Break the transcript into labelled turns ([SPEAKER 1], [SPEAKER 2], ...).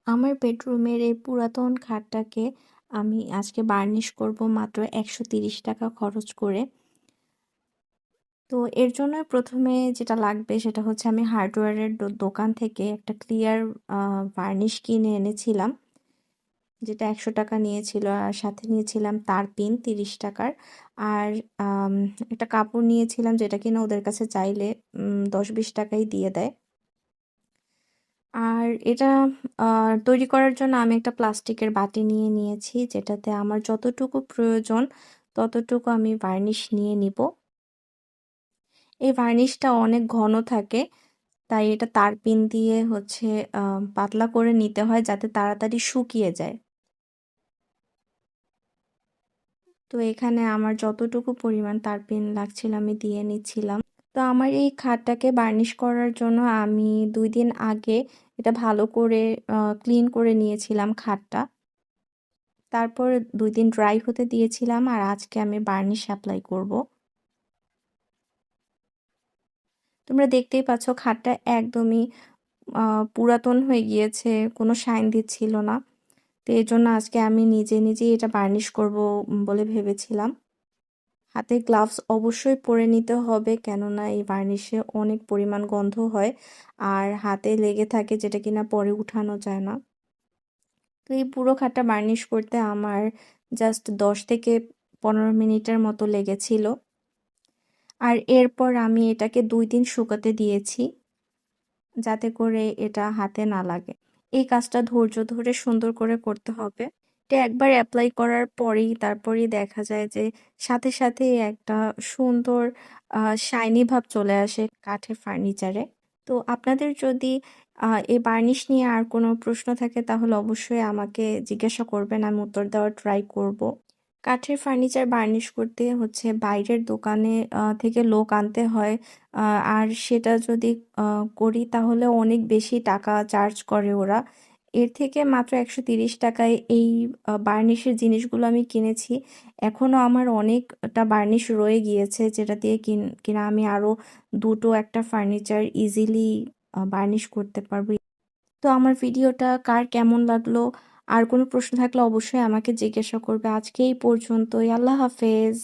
[SPEAKER 1] আমার বেডরুমের এই পুরাতন খাটটাকে আমি আজকে বার্নিশ করব মাত্র ৳১৩০ খরচ করে। তো এর জন্য ১ম এ যেটা লাগবে সেটা হচ্ছে আমি হার্ডওয়্যারের দোকান থেকে একটা ক্লিয়ার আ বার্নিশ কিনে এনেছিলাম। যেটা ৳১০০ নিয়েছিল আর সাথে নিয়েছিলাম তারপিন ৳৩০ র। আর আম একটা কাপড় নিয়েছিলাম যেটা কিনা ওদের কাছে চাইলে ৳১০-৳২০ ই দিয়ে দেয়। আর এটা আ তৈরি করার জন্য আমি একটা প্লাস্টিকের বাটি নিয়ে নিয়েছি, যেটাতে আমার যতটুকু প্রয়োজন ততটুকু আমি ভার্নিশ নিয়ে নিবো। এই ভার্নিশটা অনেক ঘন থাকে, তাই এটা তারপিন দিয়ে হচ্ছে আ পাতলা করে নিতে হয় যাতে তাড়াতাড়ি শুকিয়ে যায়। তো এখানে আমার যতটুকু পরিমাণ তারপিন লাগছিল আমি দিয়ে নিচ্ছিলাম। তো আমার এই খাটটাকে বার্নিশ করার জন্য আমি ২ দিন আগে এটা ভালো করে ক্লিন করে নিয়েছিলাম খাটটা। তারপর ২ দিন ড্রাই হতে দিয়েছিলাম আর আজকে আমি বার্নিশ এপ্লাই করব। তোমরা দেখতেই পাচ্ছ খাটটা একদমই আ পুরাতন হয়ে গিয়েছে, কোনো শাইন দিচ্ছিল না। তো এজন্য আজকে আমি নিজেই এটা বার্নিশ করব বলে ভেবেছিলাম। হাতে গ্লাভস অবশ্যই পরে নিতে হবে, কেননা এই বার্নিশে অনেক পরিমাণ গন্ধ হয় আর হাতে লেগে থাকে যেটা কিনা পরে উঠানো যায় না। তো এই পুরো খাটটা বার্নিশ করতে আমার জাস্ট ১০ থেকে ১৫ মিনিটের মতো লেগেছিল। আর এরপর আমি এটাকে ২ দিন শুকাতে দিয়েছি, যাতে করে এটা হাতে না লাগে। এই কাজটা ধৈর্য ধরে সুন্দর করে করতে হবে। এটা একবার এপ্লাই করার পরেই তারপরেই দেখা যায় যে সাথে সাথেই একটা সুন্দর আ শাইনি ভাব চলে আসে কাঠের ফার্নিচারে। তো আপনাদের যদি এই বার্নিশ নিয়ে আর কোনো প্রশ্ন থাকে তাহলে অবশ্যই আমাকে জিজ্ঞাসা করবেন, আমি উত্তর দেওয়ার ট্রাই করব। কাঠের ফার্নিচার বার্নিশ করতে হচ্ছে বাইরের দোকানে থেকে লোক আনতে হয়। আ আর সেটা যদি আ করি তাহলে অনেক বেশি টাকা চার্জ করে ওরা। এর থেকে মাত্র ৳১৩০ য় এই বার্নিশের জিনিসগুলো আমি কিনেছি। এখনও আমার অনেকটা বার্নিশ রয়ে গিয়েছে, যেটা দিয়ে কিনা আমি আরও ২ একটা ফার্নিচার ইজিলি বার্নিশ করতে পারব। তো আমার ভিডিওটা কার কেমন লাগলো? আর কোনো প্রশ্ন থাকলে অবশ্যই আমাকে জিজ্ঞাসা করবে। আজকে এই পর্যন্তই। আল্লাহ হাফেজ।